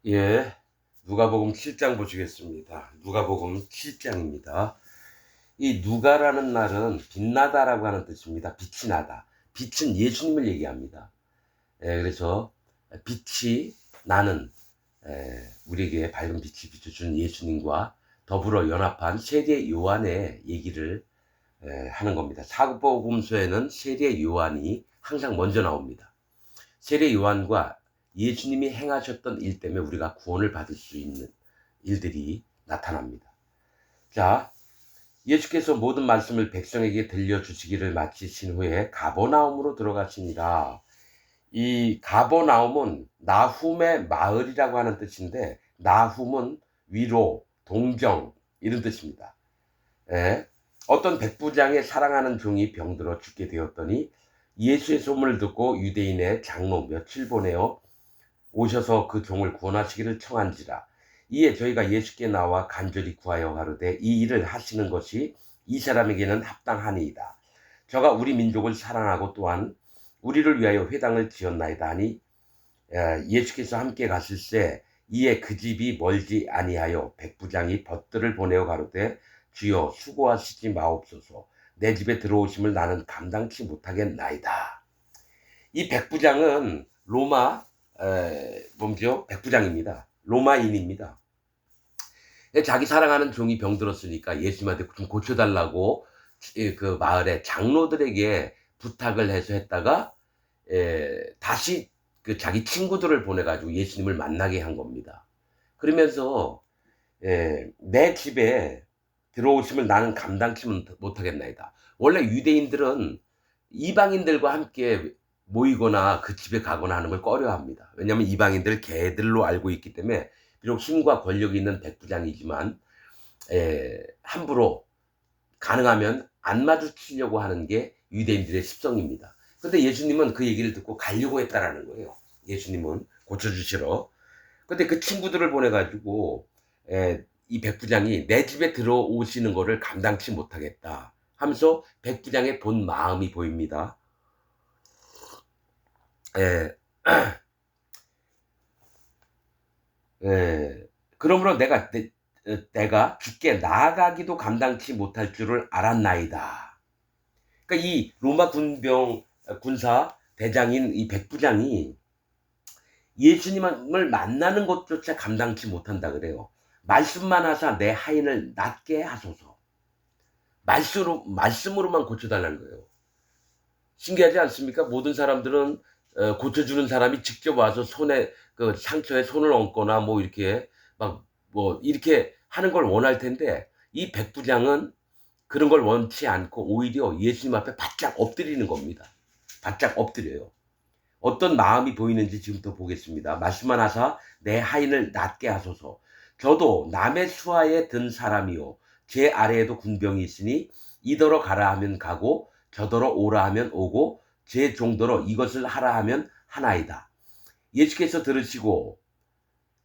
예, 누가복음 7장 보시겠습니다. 누가복음 7장입니다. 이 누가라는 말은 빛나다라고 하는 뜻입니다. 빛이 나다. 빛은 예수님을 얘기합니다. 그래서 빛이 나는 우리에게 밝은 빛이 비춰주는 예수님과 더불어 연합한 세례 요한의 얘기를 하는 겁니다. 사복음서에는 세례 요한이 항상 먼저 나옵니다. 세례 요한과 예수님이 행하셨던 일 때문에 우리가 구원을 받을 수 있는 일들이 나타납니다. 자, 예수께서 모든 말씀을 백성에게 들려주시기를 마치신 후에 가버나움으로 들어가시니라. 이 가버나움은 나훔의 마을이라고 하는 뜻인데, 나훔은 위로, 동정 이런 뜻입니다. 어떤 백부장의 사랑하는 종이 병들어 죽게 되었더니 예수의 소문을 듣고 유대인의 장로 며칠 보내어 오셔서 그 종을 구원하시기를 청한지라. 이에 저희가 예수께 나와 간절히 구하여 가로되 이 일을 하시는 것이 이 사람에게는 합당하니이다. 저가 우리 민족을 사랑하고 또한 우리를 위하여 회당을 지었나이다 하니 예수께서 함께 가실새 이에 그 집이 멀지 아니하여 백부장이 벗들을 보내어 가로되 주여 수고하시지 마옵소서. 내 집에 들어오심을 나는 감당치 못하겠나이다. 이 백부장은 로마 뭐죠? 백부장입니다. 로마인입니다. 자기 사랑하는 종이 병들었으니까 예수님한테 좀 고쳐달라고 그 마을의 장로들에게 부탁을 해서 했다가 다시 그 자기 친구들을 보내가지고 예수님을 만나게 한 겁니다. 그러면서 내 집에 들어오심을 나는 감당치 못하겠나이다. 원래 유대인들은 이방인들과 함께 모이거나 그 집에 가거나 하는 걸 꺼려합니다. 왜냐하면 이방인들 개들로 알고 있기 때문에 비록 힘과 권력이 있는 백부장이지만 함부로 가능하면 안 마주치려고 하는 게 유대인들의 습성입니다. 그런데 예수님은 그 얘기를 듣고 가려고 했다라는 거예요. 예수님은 고쳐주시러. 근데 그 친구들을 보내가지고 이 백부장이 내 집에 들어오시는 거를 감당치 못하겠다 하면서 백부장의 본 마음이 보입니다. 그러므로 내가 죽게 나아가기도 감당치 못할 줄을 알았나이다. 그러니까 이 로마 군사 대장인 이 백부장이 예수님을 만나는 것조차 감당치 못한다 그래요. 말씀만 하사 내 하인을 낫게 하소서. 말씀으로만 고쳐달라는 거예요. 신기하지 않습니까? 모든 사람들은 고쳐주는 사람이 직접 와서 그 상처에 손을 얹거나 뭐 이렇게 이렇게 하는 걸 원할 텐데 이 백부장은 그런 걸 원치 않고 오히려 예수님 앞에 바짝 엎드리는 겁니다. 바짝 엎드려요. 어떤 마음이 보이는지 지금부터 보겠습니다. 말씀만 하사 내 하인을 낫게 하소서. 저도 남의 수하에 든 사람이요 제 아래에도 군병이 있으니 이더러 가라 하면 가고 저더러 오라 하면 오고 제 종더러 이것을 하라 하면 하나이다. 예수께서 들으시고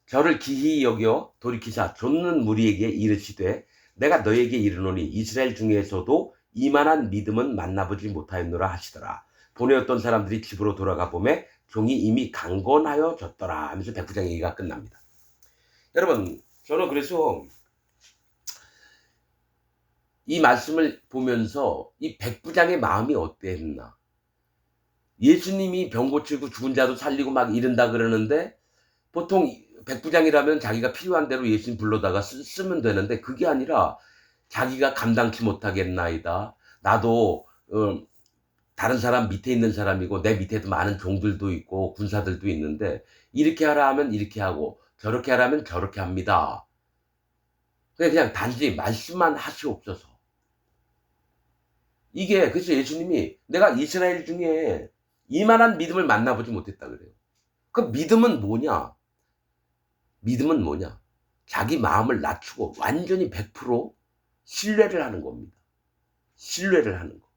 저를 기히 여겨 돌이키사 좇는 무리에게 이르시되 내가 너에게 이르노니 이스라엘 중에서도 이만한 믿음은 만나보지 못하였노라 하시더라. 보내었던 사람들이 집으로 돌아가 보매 종이 이미 강건하여졌더라 하면서 백부장 얘기가 끝납니다. 여러분, 저는 그래서 이 말씀을 보면서 이 백부장의 마음이 어땠나. 예수님이 병 고치고 죽은 자도 살리고 막 이른다 그러는데 보통 백부장이라면 자기가 필요한 대로 예수님 불러다가 쓰면 되는데 그게 아니라 자기가 감당치 못하겠나이다. 나도 다른 사람 밑에 있는 사람이고 내 밑에도 많은 종들도 있고 군사들도 있는데 이렇게 하라 하면 이렇게 하고 저렇게 하라면 저렇게 합니다. 그냥 단지 말씀만 하시옵소서. 이게 그래서 예수님이 내가 이스라엘 중에 이만한 믿음을 만나보지 못했다 그래요. 그 믿음은 뭐냐? 믿음은 뭐냐? 자기 마음을 낮추고 완전히 100% 신뢰를 하는 겁니다. 신뢰를 하는 거.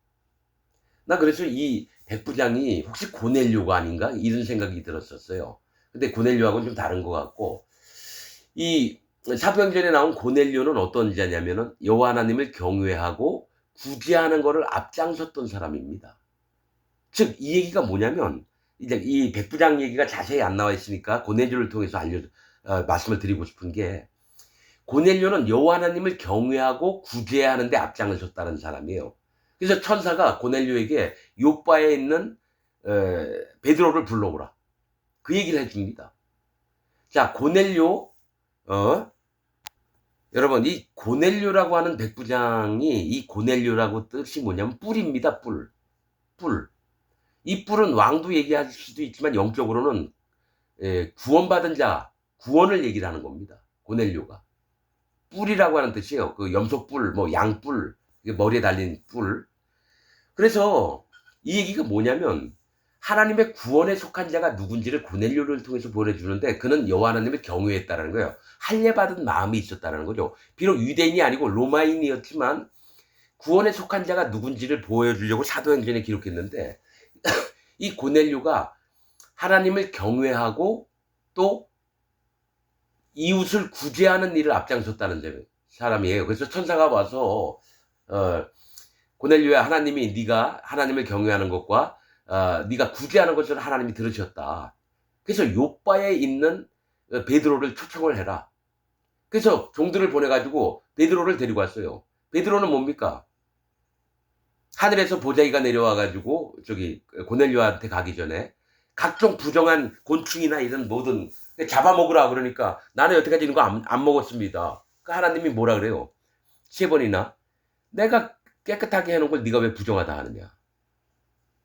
나 그래서 이 백부장이 혹시 고넬료가 아닌가? 이런 생각이 들었었어요. 근데 고넬료하고는 좀 다른 것 같고, 이 사도행전에 나온 고넬료는 어떤 자냐면은 여호와 하나님을 경외하고 구제하는 것을 앞장섰던 사람입니다. 즉, 이 얘기가 뭐냐면, 이제 이 백부장 얘기가 자세히 안 나와 있으니까 고넬료를 통해서 말씀을 드리고 싶은 게, 고넬료는 여호와 하나님을 경외하고 구제하는 데 앞장을 섰다는 사람이에요. 그래서 천사가 고넬료에게 요바에 있는 베드로를 불러오라, 그 얘기를 해줍니다. 자, 고넬료, 여러분, 이 고넬료라고 하는 백부장이, 이 고넬료라고 뜻이 뭐냐면 뿔입니다. 뿔. 이 뿔은 왕도 얘기할 수도 있지만 영적으로는 구원받은 자, 구원을 얘기를 하는 겁니다. 고넬료가. 뿔이라고 하는 뜻이에요. 그 염소뿔, 뭐 양뿔, 머리에 달린 뿔. 그래서 이 얘기가 뭐냐면, 하나님의 구원에 속한 자가 누군지를 고넬료를 통해서 보내주는데, 그는 여호와 하나님을 경외했다는 거예요. 할례받은 마음이 있었다는 거죠. 비록 유대인이 아니고 로마인이었지만 구원에 속한 자가 누군지를 보여주려고 사도행전에 기록했는데, 이 고넬료가 하나님을 경외하고 또 이웃을 구제하는 일을 앞장섰다는 사람이에요. 그래서 천사가 와서 고넬료야, 하나님이 네가 하나님을 경외하는 것과 네가 구제하는 것을 하나님이 들으셨다. 그래서 요바에 있는 베드로를 초청을 해라. 그래서 종들을 보내가지고 베드로를 데리고 왔어요. 베드로는 뭡니까? 하늘에서 보자기가 내려와가지고 저기 고넬료한테 가기 전에 각종 부정한 곤충이나 이런 모든 잡아먹으라 그러니까, 나는 여태까지 이런 거 안 먹었습니다. 그 하나님이 뭐라 그래요? 3번이나 내가 깨끗하게 해놓은 걸 네가 왜 부정하다 하느냐.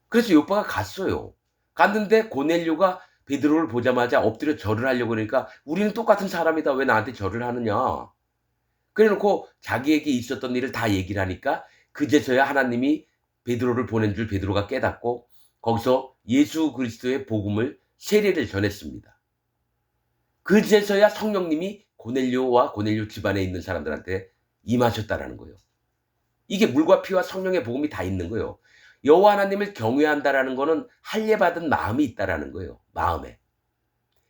그래서 요바가 갔어요. 갔는데 고넬료가 베드로를 보자마자 엎드려 절을 하려고 그러니까, 우리는 똑같은 사람이다, 왜 나한테 절을 하느냐. 그래놓고 자기에게 있었던 일을 다 얘기를 하니까, 그제서야 하나님이 베드로를 보낸 줄 베드로가 깨닫고 거기서 예수 그리스도의 복음을 세례를 전했습니다. 그제서야 성령님이 고넬료와 고넬료 집안에 있는 사람들한테 임하셨다라는 거예요. 이게 물과 피와 성령의 복음이 다 있는 거예요. 여호와 하나님을 경외한다라는 거는 할례받은 마음이 있다라는 거예요. 마음에.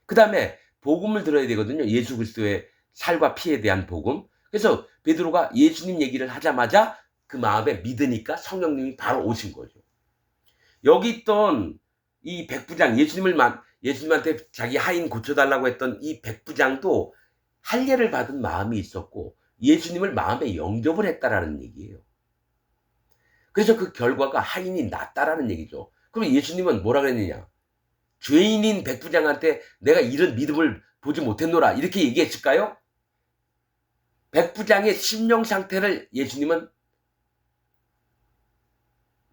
그 다음에 복음을 들어야 되거든요. 예수 그리스도의 살과 피에 대한 복음. 그래서 베드로가 예수님 얘기를 하자마자 그 마음에 믿으니까 성령님이 바로 오신 거죠. 여기 있던 이 백부장, 예수님한테 자기 하인 고쳐달라고 했던 이 백부장도 할례를 받은 마음이 있었고 예수님을 마음에 영접을 했다라는 얘기예요. 그래서 그 결과가 하인이 낫다라는 얘기죠. 그럼 예수님은 뭐라 그랬느냐? 죄인인 백부장한테 내가 이런 믿음을 보지 못했노라, 이렇게 얘기했을까요? 백부장의 심령 상태를 예수님은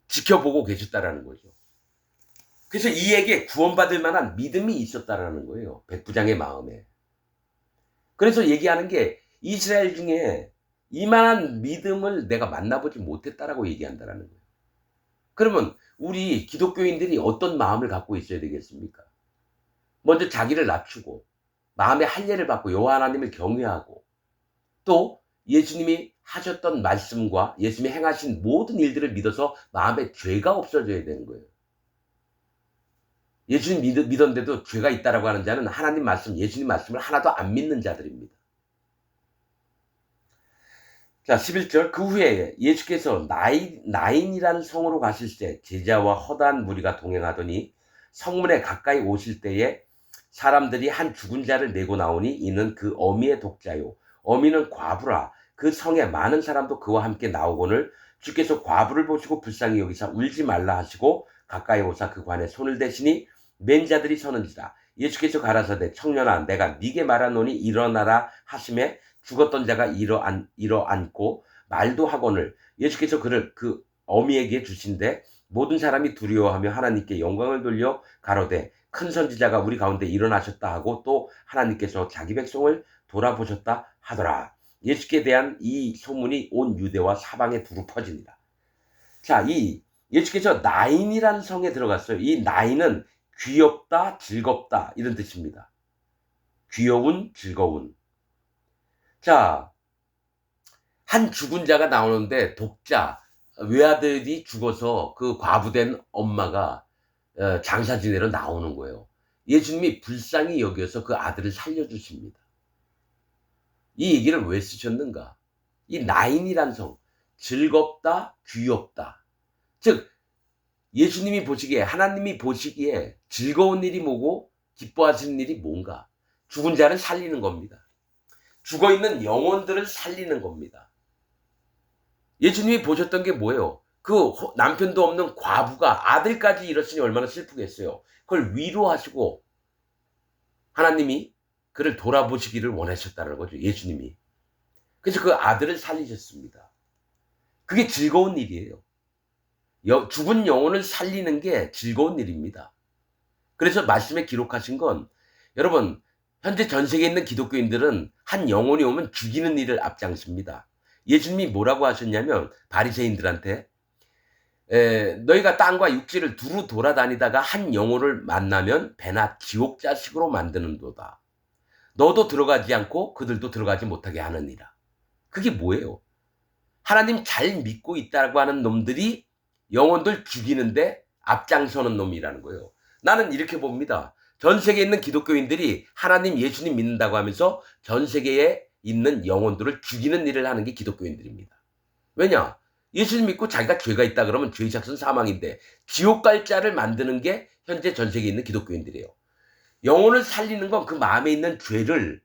지켜보고 계셨다라는 거죠. 그래서 이에게 구원받을 만한 믿음이 있었다라는 거예요. 백부장의 마음에. 그래서 얘기하는 게, 이스라엘 중에 이만한 믿음을 내가 만나보지 못했다라고 얘기한다라는 거예요. 그러면 우리 기독교인들이 어떤 마음을 갖고 있어야 되겠습니까? 먼저 자기를 낮추고 마음의 할례를 받고 여호와 하나님을 경외하고 또 예수님이 하셨던 말씀과 예수님이 행하신 모든 일들을 믿어서 마음에 죄가 없어져야 되는 거예요. 예수님 믿었는데도 죄가 있다라고 하는 자는 하나님 말씀, 예수님 말씀을 하나도 안 믿는 자들입니다. 자, 11절. 그 후에 예수께서 나인이라는 성으로 가실 때 제자와 허다한 무리가 동행하더니 성문에 가까이 오실 때에 사람들이 한 죽은 자를 메고 나오니 이는 그 어미의 독자요, 어미는 과부라. 그 성에 많은 사람도 그와 함께 나오거늘 주께서 과부를 보시고 불쌍히 여기사 울지 말라 하시고 가까이 오사 그 관에 손을 대시니 맨 자들이 서는지라. 예수께서 가라사대 청년아, 내가 네게 말하노니 일어나라 하심에 죽었던 자가 일어앉고 말도 하거늘 예수께서 그를 그 어미에게 주신대 모든 사람이 두려워하며 하나님께 영광을 돌려 가로되 큰 선지자가 우리 가운데 일어나셨다 하고 또 하나님께서 자기 백성을 돌아보셨다 하더라. 예수께 대한 이 소문이 온 유대와 사방에 두루 퍼집니다. 자, 이 예수께서 나인이라는 성에 들어갔어요. 이 나인은 귀엽다, 즐겁다 이런 뜻입니다. 귀여운, 즐거운. 자, 한 죽은 자가 나오는데 독자, 외아들이 죽어서 그 과부된 엄마가 장사 지내러 나오는 거예요. 예수님이 불쌍히 여겨서 그 아들을 살려주십니다. 이 얘기를 왜 쓰셨는가? 이 나인이란 성, 즐겁다, 귀엽다. 즉 예수님이 보시기에, 하나님이 보시기에 즐거운 일이 뭐고 기뻐하시는 일이 뭔가? 죽은 자를 살리는 겁니다. 죽어있는 영혼들을 살리는 겁니다. 예수님이 보셨던 게 뭐예요? 그 남편도 없는 과부가 아들까지 잃었으니 얼마나 슬프겠어요. 그걸 위로하시고 하나님이 그를 돌아보시기를 원하셨다는 거죠. 예수님이. 그래서 그 아들을 살리셨습니다. 그게 즐거운 일이에요. 죽은 영혼을 살리는 게 즐거운 일입니다. 그래서 말씀에 기록하신 건 여러분 현재 전 세계에 있는 기독교인들은 한 영혼이 오면 죽이는 일을 앞장섭니다. 예수님이 뭐라고 하셨냐면 바리새인들한테 너희가 땅과 육지를 두루 돌아다니다가 한 영혼을 만나면 배나 지옥 자식으로 만드는도다. 너도 들어가지 않고 그들도 들어가지 못하게 하느니라. 그게 뭐예요? 하나님 잘 믿고 있다고 하는 놈들이 영혼들 죽이는데 앞장서는 놈이라는 거예요. 나는 이렇게 봅니다. 전 세계에 있는 기독교인들이 하나님 예수님 믿는다고 하면서 전 세계에 있는 영혼들을 죽이는 일을 하는 게 기독교인들입니다. 왜냐? 예수님 믿고 자기가 죄가 있다 그러면 죄의 삭은 사망인데 지옥 갈 자를 만드는 게 현재 전 세계에 있는 기독교인들이에요. 영혼을 살리는 건 그 마음에 있는 죄를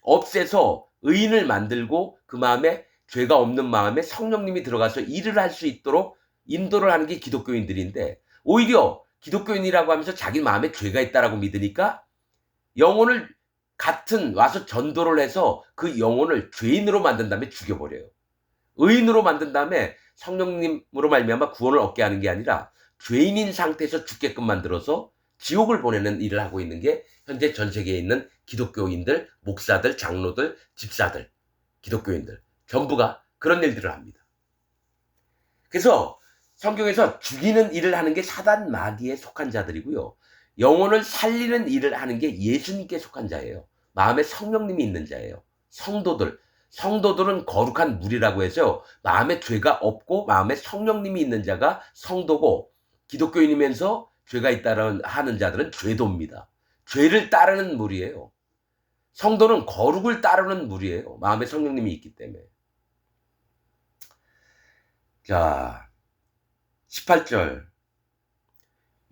없애서 의인을 만들고 그 마음에 죄가 없는 마음에 성령님이 들어가서 일을 할 수 있도록 인도를 하는 게 기독교인들인데 오히려 기독교인이라고 하면서 자기 마음에 죄가 있다라고 믿으니까 영혼을 같은 와서 전도를 해서 그 영혼을 죄인으로 만든 다음에 죽여버려요. 의인으로 만든 다음에 성령님으로 말미암아 구원을 얻게 하는 게 아니라 죄인인 상태에서 죽게끔 만들어서 지옥을 보내는 일을 하고 있는 게 현재 전 세계에 있는 기독교인들, 목사들, 장로들, 집사들, 기독교인들 전부가 그런 일들을 합니다. 그래서 성경에서 죽이는 일을 하는 게 사단 마귀에 속한 자들이고요. 영혼을 살리는 일을 하는 게 예수님께 속한 자예요. 마음에 성령님이 있는 자예요. 성도들은 거룩한 무리라고 해서 마음에 죄가 없고 마음에 성령님이 있는 자가 성도고 기독교인이면서 죄가 있다는 하는 자들은 죄도입니다. 죄를 따르는 무리예요. 성도는 거룩을 따르는 무리예요. 마음에 성령님이 있기 때문에. 자, 18절.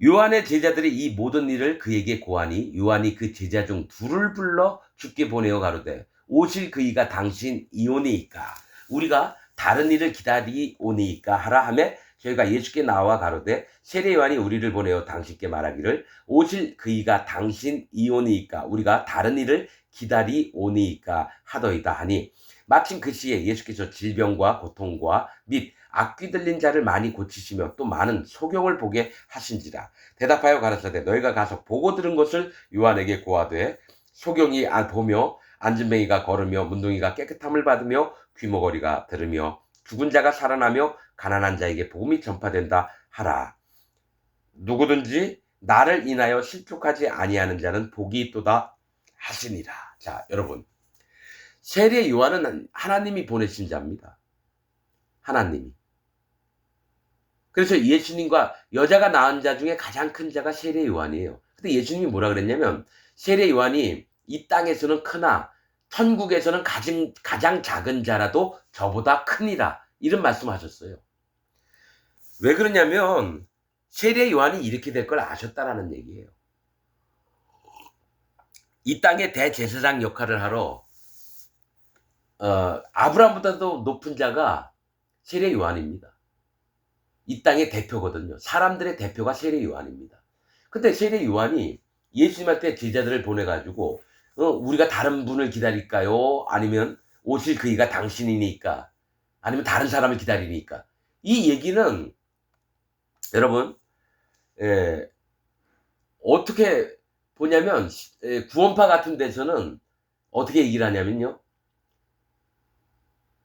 요한의 제자들이 이 모든 일을 그에게 고하니 요한이 그 제자 중 둘을 불러 주께 보내어 가로되 오실 그이가 당신이오니이까 우리가 다른 일을 기다리오니이까 하라 하매 저희가 예수께 나와 가로되 세례 요한이 우리를 보내어 당신께 말하기를 오실 그이가 당신이오니이까 우리가 다른 일을 기다리오니이까 하더이다 하니 마침 그 시에 예수께서 질병과 고통과 및 악귀 들린 자를 많이 고치시며 또 많은 소경을 보게 하신지라. 대답하여 가라사대 너희가 가서 보고 들은 것을 요한에게 고하되 소경이 보며 안진뱅이가 걸으며 문둥이가 깨끗함을 받으며 귀머거리가 들으며 죽은 자가 살아나며 가난한 자에게 복음이 전파된다 하라. 누구든지 나를 인하여 실족하지 아니하는 자는 복이 있도다 하시니라. 자, 여러분 세례 요한은 하나님이 보내신 자입니다. 하나님이. 그래서 예수님과 여자가 낳은 자 중에 가장 큰 자가 세례 요한이에요. 근데 예수님이 뭐라 그랬냐면 세례 요한이 이 땅에서는 크나 천국에서는 가장 작은 자라도 저보다 크니라 이런 말씀하셨어요. 왜 그러냐면 세례 요한이 이렇게 될 걸 아셨다라는 얘기예요. 이 땅의 대제사장 역할을 하러 아브라함보다도 높은 자가 세례 요한입니다. 이 땅의 대표거든요. 사람들의 대표가 세례 요한입니다. 근데 세례 요한이 예수님한테 제자들을 보내가지고 우리가 다른 분을 기다릴까요? 아니면 오실 그이가 당신이니까 아니면 다른 사람을 기다리니까 이 얘기는 여러분 어떻게 보냐면 구원파 같은 데서는 어떻게 얘기를 하냐면요.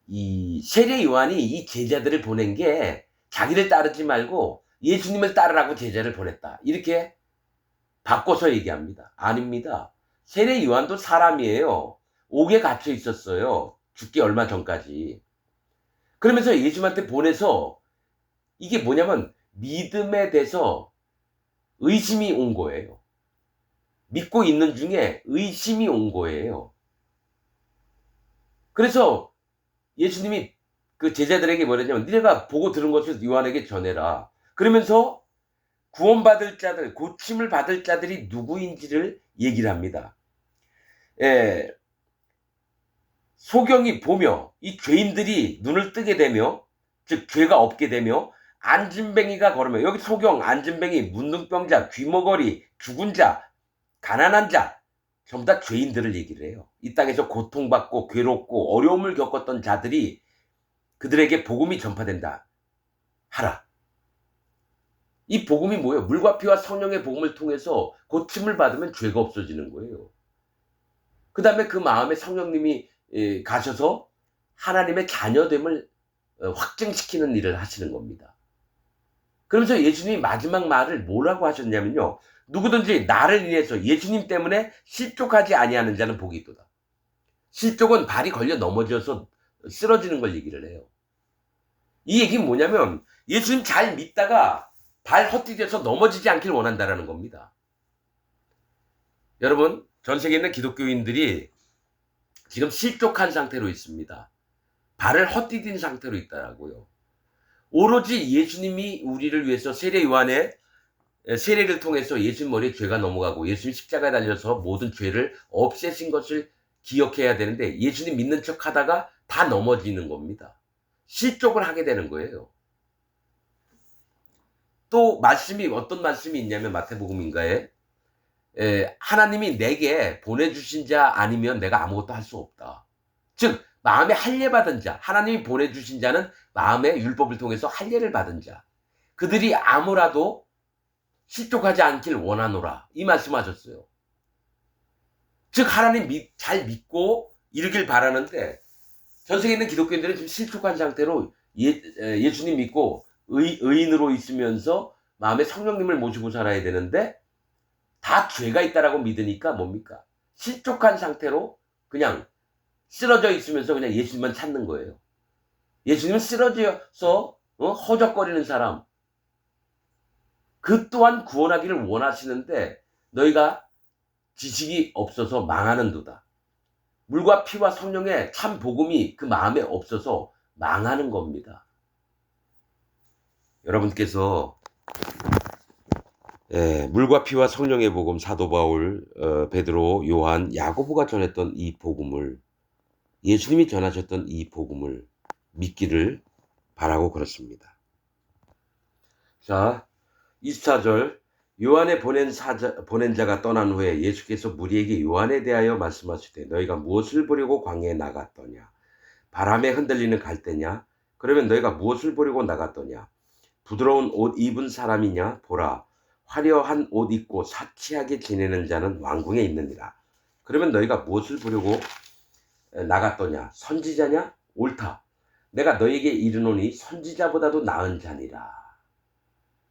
이 세례 요한이 이 제자들을 보낸 게 자기를 따르지 말고 예수님을 따르라고 제자를 보냈다. 이렇게 바꿔서 얘기합니다. 아닙니다. 세례 요한도 사람이에요. 옥에 갇혀 있었어요. 죽기 얼마 전까지. 그러면서 예수님한테 보내서 이게 뭐냐면 믿음에 대해서 의심이 온 거예요. 믿고 있는 중에 의심이 온 거예요. 그래서 예수님이 그 제자들에게 뭐랬냐면 너희가 보고 들은 것을 요한에게 전해라. 그러면서 구원받을 자들, 고침을 받을 자들이 누구인지를 얘기를 합니다. 예, 소경이 보며 이 죄인들이 눈을 뜨게 되며 즉 죄가 없게 되며 안진뱅이가 걸으며 여기 소경, 안진뱅이, 문둥병자, 귀머거리, 죽은 자, 가난한 자 전부 다 죄인들을 얘기를 해요. 이 땅에서 고통받고 괴롭고 어려움을 겪었던 자들이 그들에게 복음이 전파된다 하라. 이 복음이 뭐예요? 물과 피와 성령의 복음을 통해서 고침을 받으면 죄가 없어지는 거예요. 그 다음에 그 마음에 성령님이 가셔서 하나님의 자녀됨을 확증시키는 일을 하시는 겁니다. 그러면서 예수님이 마지막 말을 뭐라고 하셨냐면요. 누구든지 나를 인해서 예수님 때문에 실족하지 아니하는 자는 복이 있도다. 실족은 발이 걸려 넘어져서 쓰러지는 걸 얘기를 해요. 이 얘기는 뭐냐면 예수님 잘 믿다가 발 헛디뎌서 넘어지지 않길 원한다라는 겁니다. 여러분, 전 세계에 있는 기독교인들이 지금 실족한 상태로 있습니다. 발을 헛디딘 상태로 있다라고요. 오로지 예수님이 우리를 위해서 세례 요한의 세례를 통해서 예수님 머리에 죄가 넘어가고 예수님 십자가에 달려서 모든 죄를 없애신 것을 기억해야 되는데 예수님 믿는 척 하다가 다 넘어지는 겁니다. 실족을 하게 되는 거예요. 또 말씀이 어떤 말씀이 있냐면 마태복음인가에 하나님이 내게 보내주신 자 아니면 내가 아무것도 할 수 없다. 즉 마음에 할례 받은 자, 하나님이 보내주신 자는 마음의 율법을 통해서 할례를 받은 자, 그들이 아무라도 실족하지 않길 원하노라 이 말씀하셨어요. 즉 하나님 잘 믿고 이르길 바라는데 전 세계에 있는 기독교인들은 지금 실족한 상태로 예수님 믿고 의인으로 있으면서 마음에 성령님을 모시고 살아야 되는데 다 죄가 있다라고 믿으니까 뭡니까? 실족한 상태로 그냥 쓰러져 있으면서 그냥 예수님만 찾는 거예요. 예수님은 쓰러져서 허적거리는 사람, 그 또한 구원하기를 원하시는데 너희가 지식이 없어서 망하는도다. 물과 피와 성령의 참 복음이 그 마음에 없어서 망하는 겁니다. 여러분께서 물과 피와 성령의 복음, 사도 바울, 베드로, 요한, 야고보가 전했던 이 복음을, 예수님이 전하셨던 이 복음을 믿기를 바라고 그렇습니다. 자, 24절 요한의 보낸 자가 떠난 후에 예수께서 무리에게 요한에 대하여 말씀하시되 너희가 무엇을 보려고 광야에 나갔더냐? 바람에 흔들리는 갈대냐? 그러면 너희가 무엇을 보려고 나갔더냐? 부드러운 옷 입은 사람이냐? 보라, 화려한 옷 입고 사치하게 지내는 자는 왕궁에 있느니라. 그러면 너희가 무엇을 보려고 나갔더냐? 선지자냐? 옳다. 내가 너희에게 이르노니 선지자보다도 나은 자니라.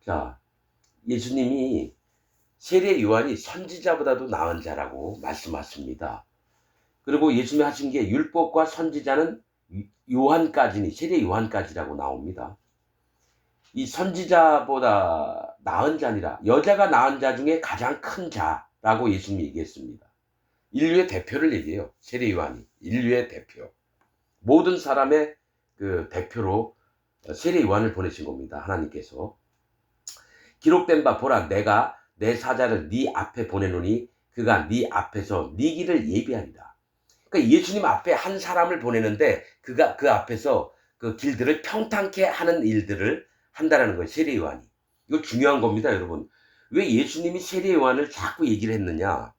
자, 예수님이 세례 요한이 선지자보다도 나은 자라고 말씀하십니다. 그리고 예수님이 하신 게 율법과 선지자는 요한까지니 세례 요한까지라고 나옵니다. 이 선지자보다 나은 자니라. 여자가 낳은 자 중에 가장 큰 자라고 예수님이 얘기했습니다. 인류의 대표를 얘기해요. 세례 요한이 인류의 대표. 모든 사람의 그 대표로 세례 요한을 보내신 겁니다. 하나님께서. 기록된 바 보라, 내가 내 사자를 네 앞에 보내노니 그가 네 앞에서 네 길을 예비하리라. 그러니까 예수님 앞에 한 사람을 보내는데 그가 그 앞에서 그 길들을 평탄케 하는 일들을 한다라는 거예요. 세례 요한이. 이거 중요한 겁니다, 여러분. 왜 예수님이 세례 요한을 자꾸 얘기를 했느냐?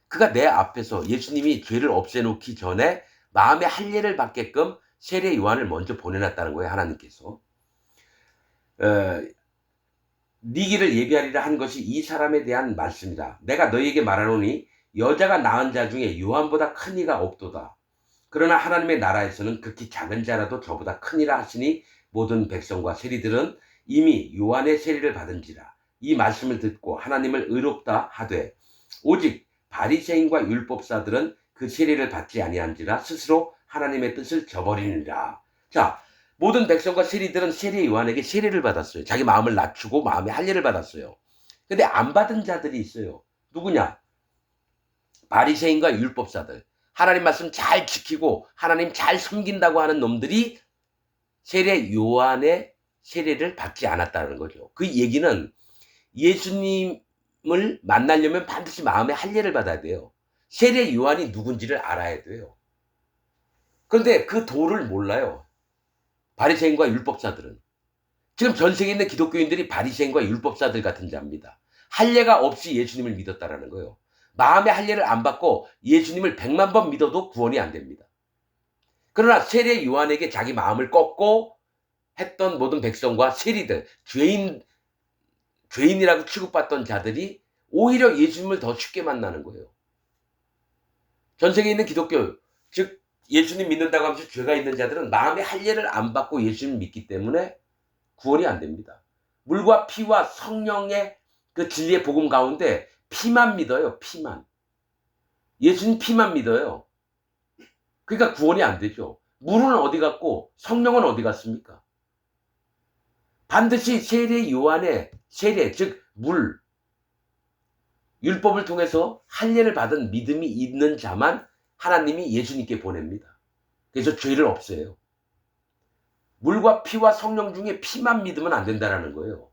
그가 내 앞에서 예수님이 죄를 없애놓기 전에 마음의 할례를 받게끔 세례 요한을 먼저 보내놨다는 거예요, 하나님께서. 네 길을 예비하리라 한 것이 이 사람에 대한 말씀이다. 내가 너희에게 말하노니 여자가 낳은 자 중에 요한보다 큰 이가 없도다. 그러나 하나님의 나라에서는 극히 작은 자라도 저보다 크니라 하시니 모든 백성과 세리들은 이미 요한의 세례를 받은지라. 이 말씀을 듣고 하나님을 의롭다 하되 오직 바리새인과 율법사들은 그 세례를 받지 아니한지라 스스로 하나님의 뜻을 저버리니라. 자, 모든 백성과 세리들은 세례 요한에게 세례를 받았어요. 자기 마음을 낮추고 마음의 할례를 받았어요. 근데 안 받은 자들이 있어요. 누구냐? 바리새인과 율법사들. 하나님 말씀 잘 지키고 하나님 잘 섬긴다고 하는 놈들이 세례 요한의 세례를 받지 않았다는 거죠. 그 얘기는 예수님을 만나려면 반드시 마음의 할례를 받아야 돼요. 세례 요한이 누군지를 알아야 돼요. 그런데 그 도를 몰라요. 바리새인과 율법사들은. 지금 전 세계에 있는 기독교인들이 바리새인과 율법사들 같은 자입니다. 할례가 없이 예수님을 믿었다라는 거예요. 마음의 할례를 안 받고 예수님을 100만 번 믿어도 구원이 안 됩니다. 그러나 세례 요한에게 자기 마음을 꺾고 했던 모든 백성과 세리들, 죄인이라고 취급받던 자들이 오히려 예수님을 더 쉽게 만나는 거예요. 전 세계에 있는 기독교, 즉 예수님 믿는다고 하면서 죄가 있는 자들은 마음의 할례를 안 받고 예수님을 믿기 때문에 구원이 안 됩니다. 물과 피와 성령의 그 진리의 복음 가운데 피만 믿어요. 피만. 예수님 피만 믿어요. 그러니까 구원이 안 되죠. 물은 어디 갔고 성령은 어디 갔습니까? 반드시 세례 요한의 세례, 즉 물, 율법을 통해서 할례를 받은 믿음이 있는 자만 하나님이 예수님께 보냅니다. 그래서 죄를 없애요. 물과 피와 성령 중에 피만 믿으면 안 된다는 거예요.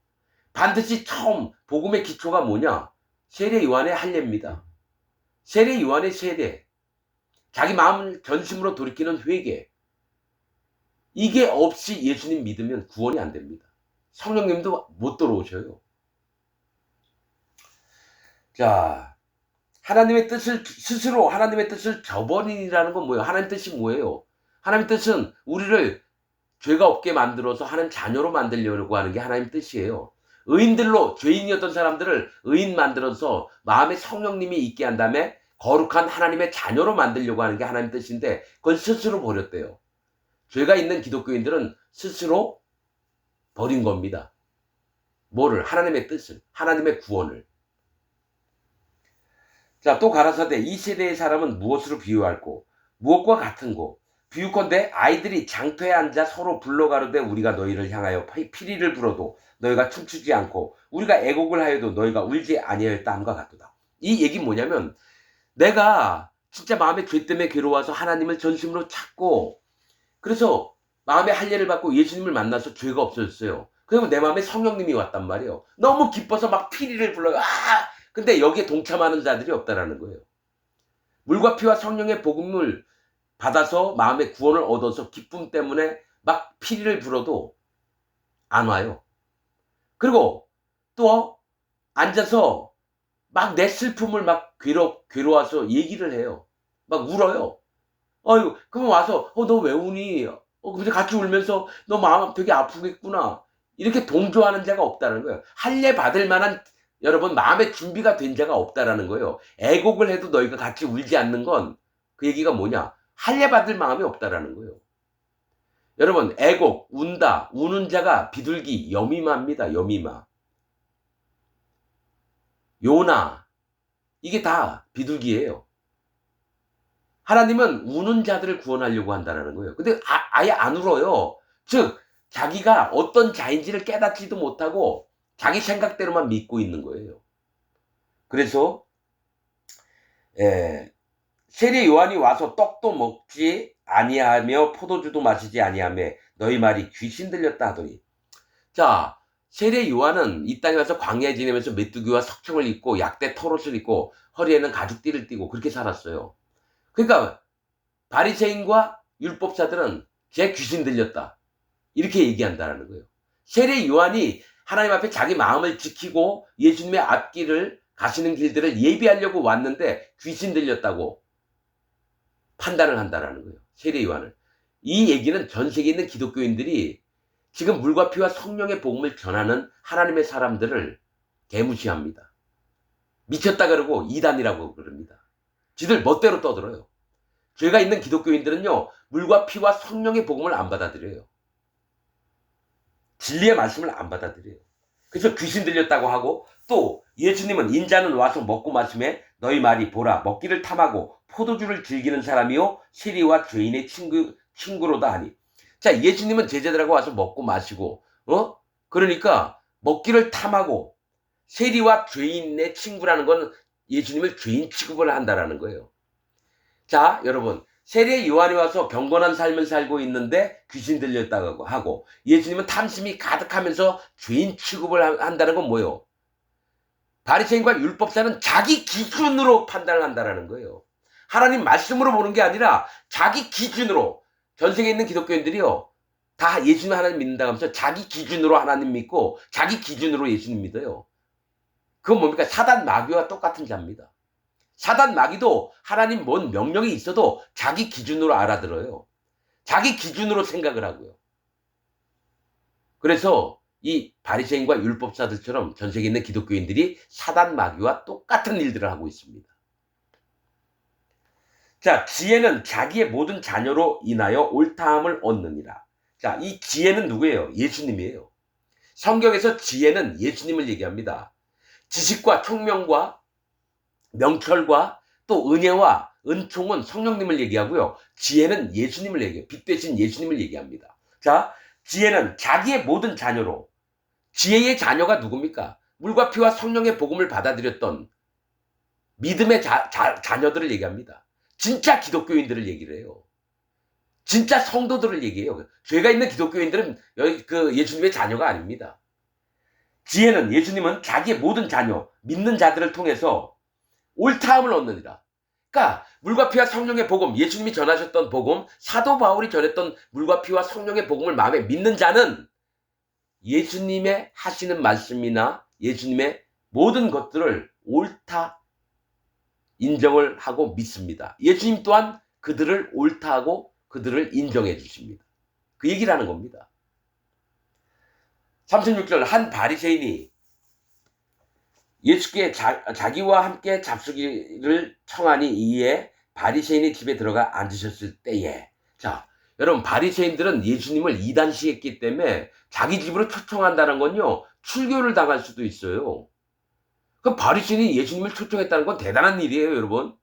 반드시 처음 복음의 기초가 뭐냐? 세례 요한의 할례입니다. 세례 요한의 세례, 자기 마음을 전심으로 돌이키는 회개, 이게 없이 예수님 믿으면 구원이 안 됩니다. 성령님도 못 들어오셔요. 자, 하나님의 뜻을 스스로 하나님의 뜻을 저버리라는 건 뭐예요? 하나님 뜻이 뭐예요? 하나님 뜻은 우리를 죄가 없게 만들어서 하나님 자녀로 만들려고 하는 게 하나님 뜻이에요. 의인들로 죄인이었던 사람들을 의인 만들어서 마음에 성령님이 있게 한 다음에 거룩한 하나님의 자녀로 만들려고 하는 게 하나님 뜻인데 그걸 스스로 버렸대요. 죄가 있는 기독교인들은 스스로 버린 겁니다. 뭐를? 하나님의 뜻을, 하나님의 구원을. 자, 또 가라사대 이 세대의 사람은 무엇으로 비유할꼬? 무엇과 같은고? 비유컨대 아이들이 장터에 앉아 서로 불러가르되 우리가 너희를 향하여 피리를 불어도 너희가 춤추지 않고 우리가 애곡을 하여도 너희가 울지 아니하였다 함과 같도다. 이 얘기는 뭐냐면 내가 진짜 마음에 죄 때문에 괴로워서 하나님을 전심으로 찾고 그래서 마음의 할례를 받고 예수님을 만나서 죄가 없어졌어요. 그리고 내 마음에 성령님이 왔단 말이에요. 너무 기뻐서 막 피리를 불러요. 아! 근데 여기에 동참하는 자들이 없다라는 거예요. 물과 피와 성령의 복음을 받아서 마음의 구원을 얻어서 기쁨 때문에 막 피리를 불어도 안 와요. 그리고 또 앉아서 막 내 슬픔을 막 괴로워서 얘기를 해요. 막 울어요. 어이구, 그럼 와서, 너 왜 우니? 근데 같이 울면서 너 마음 되게 아프겠구나. 이렇게 동조하는 자가 없다는 거예요. 할례 받을 만한, 여러분, 마음의 준비가 된 자가 없다라는 거예요. 애곡을 해도 너희가 같이 울지 않는 건 그 얘기가 뭐냐? 할례 받을 마음이 없다라는 거예요. 여러분, 애곡, 운다, 우는 자가 비둘기, 여미마입니다. 여미마. 요나, 이게 다 비둘기예요. 하나님은 우는 자들을 구원하려고 한다는 거예요. 근데 아예 안 울어요. 즉 자기가 어떤 자인지를 깨닫지도 못하고 자기 생각대로만 믿고 있는 거예요. 그래서 세례 요한이 와서 떡도 먹지 아니하며 포도주도 마시지 아니하며 너희 말이 귀신 들렸다 하더니, 자, 세례 요한은 이 땅에 와서 광야에 지내면서 메뚜기와 석청을 입고 약대 털옷을 입고 허리에는 가죽띠를 띠고 그렇게 살았어요. 그러니까 바리새인과 율법사들은 쟤 귀신 들렸다 이렇게 얘기한다는 거예요. 세례 요한이 하나님 앞에 자기 마음을 지키고 예수님의 앞길을 가시는 길들을 예비하려고 왔는데 귀신 들렸다고 판단을 한다는 거예요. 세례 요한을. 이 얘기는 전 세계에 있는 기독교인들이 지금 물과 피와 성령의 복음을 전하는 하나님의 사람들을 개무시합니다. 미쳤다 그러고 이단이라고 그럽니다. 지들 멋대로 떠들어요. 죄가 있는 기독교인들은요, 물과 피와 성령의 복음을 안 받아들여요. 진리의 말씀을 안 받아들여요. 그래서 귀신 들렸다고 하고, 또 예수님은 인자는 와서 먹고 마시매 너희 말이 보라 먹기를 탐하고 포도주를 즐기는 사람이요 세리와 죄인의 친구로다 하니. 자, 예수님은 제자들하고 와서 먹고 마시고 그러니까 먹기를 탐하고 세리와 죄인의 친구라는 건 예수님을 죄인 취급을 한다라는 거예요. 자, 여러분, 세례 요한이 와서 경건한 삶을 살고 있는데 귀신 들렸다고 하고 예수님은 탐심이 가득하면서 죄인 취급을 한다는 건 뭐예요? 바리새인과 율법사는 자기 기준으로 판단을 한다는 거예요. 하나님 말씀으로 보는 게 아니라 자기 기준으로. 전 세계에 있는 기독교인들이요, 다 예수님 하나님 믿는다고 하면서 자기 기준으로 하나님 믿고 자기 기준으로 예수님 믿어요. 그건 뭡니까? 사단 마귀와 똑같은 자입니다. 사단 마귀도 하나님 뭔 명령이 있어도 자기 기준으로 알아들어요. 자기 기준으로 생각을 하고요. 그래서 이 바리새인과 율법사들처럼 전 세계에 있는 기독교인들이 사단 마귀와 똑같은 일들을 하고 있습니다. 자, 지혜는 자기의 모든 자녀로 인하여 옳다함을 얻느니라. 자, 이 지혜는 누구예요? 예수님이에요. 성경에서 지혜는 예수님을 얘기합니다. 지식과 총명과 명철과 또 은혜와 은총은 성령님을 얘기하고요. 지혜는 예수님을 얘기해요. 빛 대신 예수님을 얘기합니다. 자, 지혜는 자기의 모든 자녀로. 지혜의 자녀가 누굽니까? 물과 피와 성령의 복음을 받아들였던 믿음의 자녀들을 얘기합니다. 진짜 기독교인들을 얘기를 해요. 진짜 성도들을 얘기해요. 죄가 있는 기독교인들은 예수님의 자녀가 아닙니다. 지혜는, 예수님은 자기의 모든 자녀, 믿는 자들을 통해서 옳다함을 얻느니라. 그러니까 물과 피와 성령의 복음, 예수님이 전하셨던 복음, 사도 바울이 전했던 물과 피와 성령의 복음을 마음에 믿는 자는 예수님의 하시는 말씀이나 예수님의 모든 것들을 옳다 인정을 하고 믿습니다. 예수님 또한 그들을 옳다 하고 그들을 인정해 주십니다. 그 얘기를 하는 겁니다. 36절, 한 바리새인이 예수께 자기와 함께 잡수기를 청하니 이에 바리새인의 집에 들어가 앉으셨을 때에. 자, 여러분, 바리새인들은 예수님을 이단시했기 때문에 자기 집으로 초청한다는 건요, 출교를 당할 수도 있어요. 그 바리새인이 예수님을 초청했다는 건 대단한 일이에요, 여러분.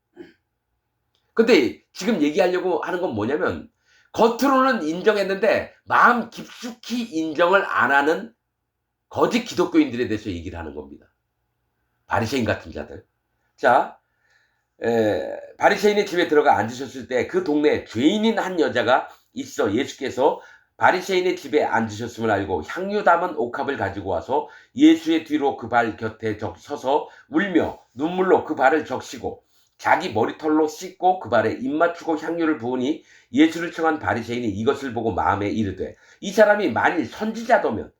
근데 지금 얘기하려고 하는 건 뭐냐면, 겉으로는 인정했는데 마음 깊숙이 인정을 안 하는 거짓 기독교인들에 대해서 얘기를 하는 겁니다. 바리새인 같은 자들. 자, 바리새인의 집에 들어가 앉으셨을 때 그 동네에 죄인인 한 여자가 있어 예수께서 바리새인의 집에 앉으셨음을 알고 향유 담은 옥합을 가지고 와서 예수의 뒤로 그 발 곁에 서서 울며 눈물로 그 발을 적시고 자기 머리털로 씻고 그 발에 입 맞추고 향유를 부으니 예수를 청한 바리새인이 이것을 보고 마음에 이르되, 이 사람이 만일 선지자더면.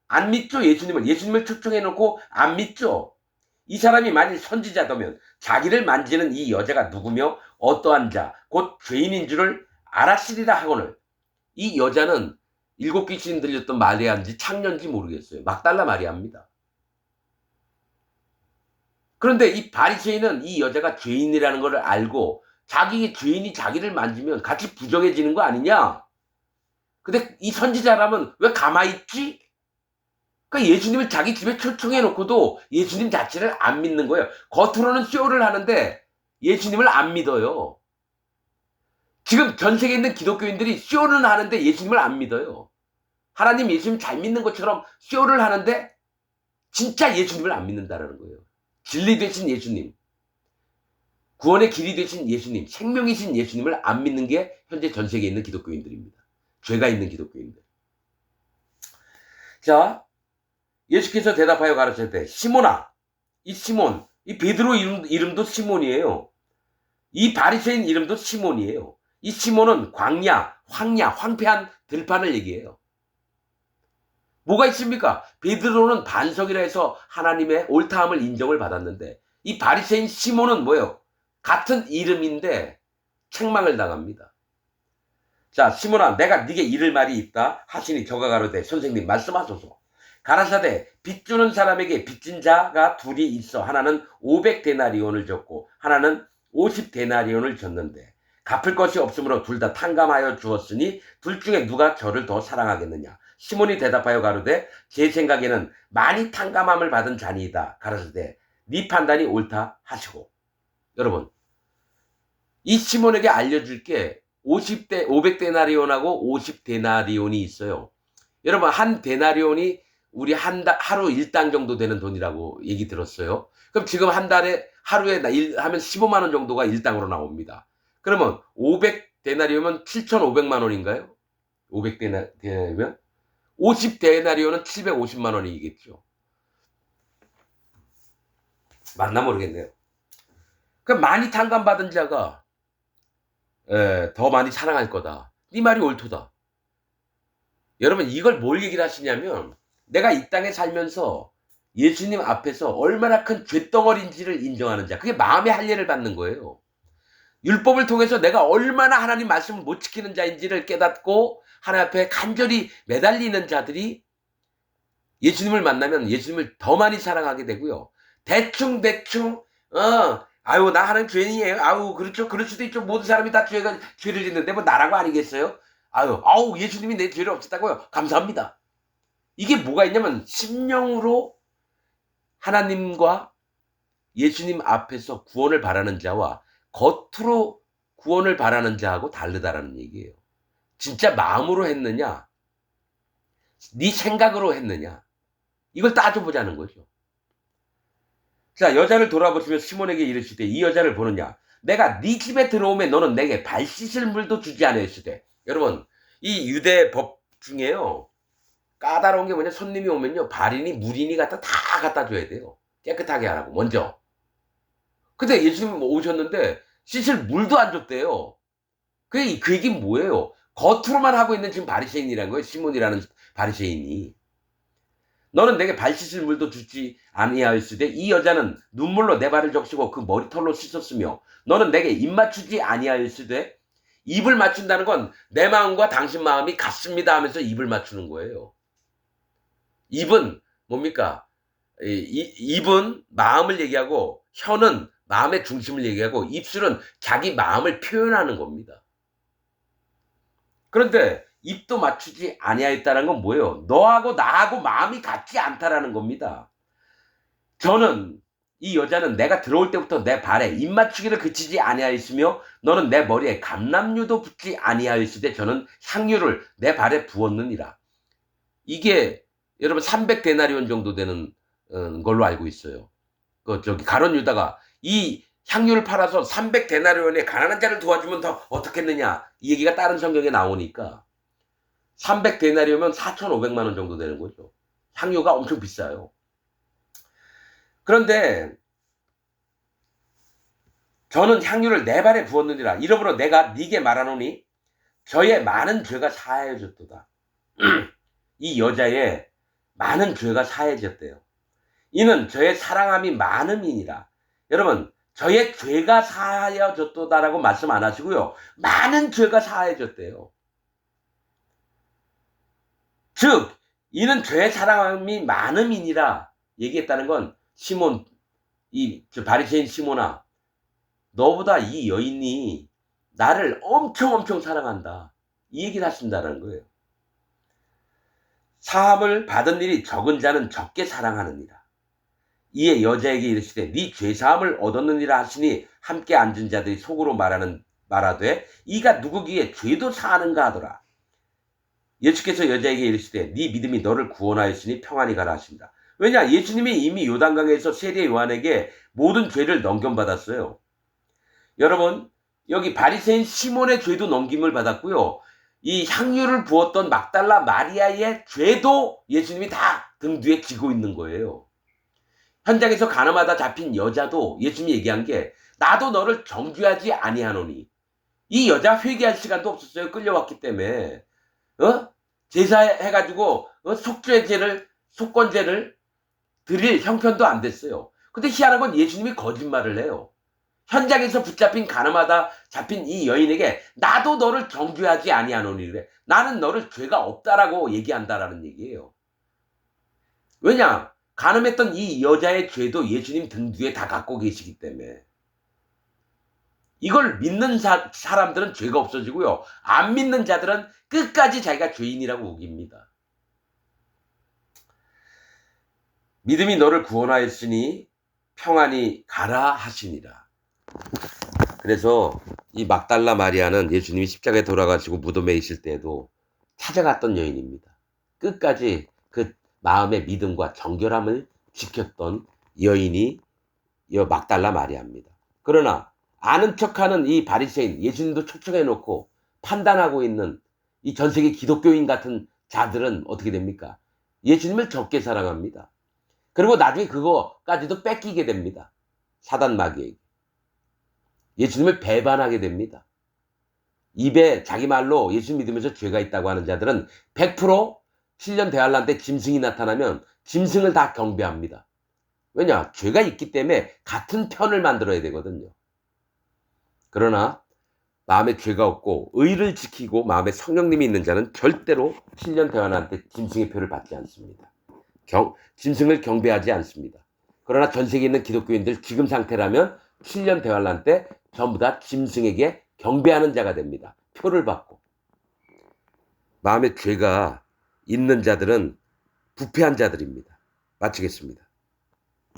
안 믿죠? 예수님을 초청해 놓고 안 믿죠? 이 사람이 만일 선지자더면 자기를 만지는 이 여자가 누구며 어떠한 자 곧 죄인인 줄을 알았으리라 하거늘. 이 여자는 7 귀신 들렸던 마리아인지 창녀인지 모르겠어요. 막달라 마리아입니다. 그런데 이 바리새인은 이 여자가 죄인이라는 것을 알고 자기 죄인이 자기를 만지면 같이 부정해지는 거 아니냐? 근데 이 선지자라면 왜 가만히 있지? 그러니까 예수님을 자기 집에 초청해 놓고도 예수님 자체를 안 믿는 거예요. 겉으로는 쇼를 하는데 예수님을 안 믿어요. 지금 전 세계에 있는 기독교인들이 쇼는 하는데 예수님을 안 믿어요. 하나님 예수님 잘 믿는 것처럼 쇼를 하는데 진짜 예수님을 안 믿는다라는 거예요. 진리 되신 예수님, 구원의 길이 되신 예수님, 생명이신 예수님을 안 믿는 게 현재 전 세계에 있는 기독교인들입니다. 죄가 있는 기독교인들. 자, 예수께서 대답하여 가르치되, 시몬아, 이 시몬, 이 베드로 이름도 시몬이에요. 이 바리새인 이름도 시몬이에요. 이 시몬은 광야, 황야, 황폐한 들판을 얘기해요. 뭐가 있습니까? 베드로는 반석이라 해서 하나님의 옳다함을 인정을 받았는데, 이 바리새인 시몬은 뭐예요? 같은 이름인데 책망을 당합니다. 자, 시몬아, 내가 네게 이를 말이 있다 하시니 저가 가로되, 선생님 말씀하소서. 가라사대, 빚주는 사람에게 빚진 자가 둘이 있어 하나는 500데나리온을 줬고 하나는 50데나리온을 줬는데 갚을 것이 없으므로 둘 다 탕감하여 주었으니 둘 중에 누가 저를 더 사랑하겠느냐? 시몬이 대답하여 가로되, 제 생각에는 많이 탕감함을 받은 자니이다. 가라사대, 네 판단이 옳다 하시고. 여러분, 이 시몬에게 알려줄 게 500데나리온하고 50데나리온이 있어요. 여러분, 한 데나리온이 우리 하루 일당 정도 되는 돈이라고 얘기 들었어요. 그럼 지금 한 달에 하루에 하면 15만 원 정도가 일당으로 나옵니다. 그러면 500데나리온이면 7,500만 원인가요? 500데나리온이면 50데나리온은 750만 원이겠죠. 맞나 모르겠네요. 그럼 많이 탕감받은 자가 더 많이 사랑할 거다. 네 말이 옳도다. 여러분 이걸 뭘 얘기를 하시냐면 내가 이 땅에 살면서 예수님 앞에서 얼마나 큰 쇳덩어리인지를 인정하는 자. 그게 마음의 할례를 받는 거예요. 율법을 통해서 내가 얼마나 하나님 말씀을 못 지키는 자인지를 깨닫고 하나님 앞에 간절히 매달리는 자들이 예수님을 만나면 예수님을 더 많이 사랑하게 되고요. 대충 아유 나 하나님 죄인이에요. 아유 그렇죠. 그럴 수도 있죠. 모든 사람이 다 죄를 짓는데 뭐 나라고 아니겠어요? 아우 예수님이 내 죄를 없앴다고요. 감사합니다. 이게 뭐가 있냐면 심령으로 하나님과 예수님 앞에서 구원을 바라는 자와 겉으로 구원을 바라는 자하고 다르다라는 얘기예요. 진짜 마음으로 했느냐? 네 생각으로 했느냐? 이걸 따져보자는 거죠. 자, 여자를 돌아보시며 시몬에게 이르시되 이 여자를 보느냐? 내가 네 집에 들어오면 너는 내게 발 씻을 물도 주지 아니하였으되. 여러분, 이 유대 법 중에요. 까다로운 게 뭐냐? 손님이 오면요. 발이니 물이니 갖다 다 갖다 줘야 돼요. 깨끗하게 하라고 먼저. 근데 예수님 오셨는데 씻을 물도 안 줬대요. 그 얘기는 뭐예요? 겉으로만 하고 있는 지금 바리새인이라는 거예요. 시몬이라는 바리새인이. 너는 내게 발 씻을 물도 주지 아니하였으되 이 여자는 눈물로 내 발을 적시고 그 머리털로 씻었으며 너는 내게 입 맞추지 아니하였으되. 입을 맞춘다는 건 내 마음과 당신 마음이 같습니다 하면서 입을 맞추는 거예요. 입은 뭡니까? 입은 마음을 얘기하고 혀는 마음의 중심을 얘기하고 입술은 자기 마음을 표현하는 겁니다. 그런데 입도 맞추지 아니하였다는 건 뭐예요? 너하고 나하고 마음이 같지 않다라는 겁니다. 이 여자는 내가 들어올 때부터 내 발에 입 맞추기를 그치지 아니하였으며 너는 내 머리에 감람류도 붓지 아니하였으되 저는 향유를 내 발에 부었느니라. 이게 여러분 300데나리온 정도 되는 걸로 알고 있어요. 가룟 유다가 이 향유를 팔아서 300데나리온에 가난한 자를 도와주면 더 어떻겠느냐 이 얘기가 다른 성경에 나오니까 300데나리온이면 4,500만 원 정도 되는 거죠. 향유가 엄청 비싸요. 그런데 저는 향유를 내 발에 부었느니라. 이러므로 내가 네게 말하노니 저의 많은 죄가 사하여졌도다. 이 여자의 많은 죄가 사해졌대요. 이는 저의 사랑함이 많음이니라. 여러분, 저의 죄가 사하여졌도다라고 말씀 안 하시고요. 많은 죄가 사하여졌대요. 즉, 이는 저의 사랑함이 많음이니라 얘기했다는 건 시몬, 바리새인 시몬아, 너보다 이 여인이 나를 엄청 사랑한다. 이 얘기를 하신다는 거예요. 사함을 받은 일이 적은 자는 적게 사랑하느니라. 이에 여자에게 이르시되 네 죄사함을 얻었느니라 하시니 함께 앉은 자들이 속으로 말하되 이가 누구기에 죄도 사하는가 하더라. 예수께서 여자에게 이르시되 네 믿음이 너를 구원하였으니 평안히 가라 하십니다. 왜냐? 예수님이 이미 요단강에서 세례 요한에게 모든 죄를 넘김받았어요. 여러분, 여기 바리새인 시몬의 죄도 넘김을 받았고요. 이 향유를 부었던 막달라 마리아의 죄도 예수님이 다 등 뒤에 지고 있는 거예요. 현장에서 가늠하다 잡힌 여자도 예수님이 얘기한 게 나도 너를 정죄하지 아니하노니. 이 여자 회개할 시간도 없었어요. 끌려왔기 때문에. 제사해가지고 속건제를 드릴 형편도 안 됐어요. 근데 희한한 건 예수님이 거짓말을 해요. 현장에서 붙잡힌 가늠하다 잡힌 이 여인에게 나도 너를 정죄하지 아니하노니 그래. 나는 너를 죄가 없다라고 얘기한다라는 얘기예요. 왜냐? 가늠했던 이 여자의 죄도 예수님 등 뒤에 다 갖고 계시기 때문에. 이걸 믿는 사람들은 죄가 없어지고요. 안 믿는 자들은 끝까지 자기가 죄인이라고 우깁니다. 믿음이 너를 구원하였으니 평안히 가라 하시니라. 그래서 이 막달라 마리아는 예수님이 십자가에 돌아가시고 무덤에 있을 때에도 찾아갔던 여인입니다. 끝까지 그 마음의 믿음과 정결함을 지켰던 여인이 이 막달라 마리아입니다. 그러나 아는 척하는 이 바리새인, 예수님도 초청해놓고 판단하고 있는 이 전세계 기독교인 같은 자들은 어떻게 됩니까? 예수님을 적게 사랑합니다. 그리고 나중에 그거까지도 뺏기게 됩니다. 사단 마귀에게. 예수님을 배반하게 됩니다. 입에 자기 말로 예수 믿으면서 죄가 있다고 하는 자들은 100% 7년 대환란 때 짐승이 나타나면 짐승을 다 경배합니다. 왜냐? 죄가 있기 때문에 같은 편을 만들어야 되거든요. 그러나 마음에 죄가 없고 의를 지키고 마음에 성령님이 있는 자는 절대로 7년 대환란 때 짐승의 표를 받지 않습니다. 짐승을 경배하지 않습니다. 그러나 전 세계에 있는 기독교인들 지금 상태라면 7년 대환란 때 전부 다 짐승에게 경배하는 자가 됩니다. 표를 받고. 마음에 죄가 있는 자들은 부패한 자들입니다. 마치겠습니다.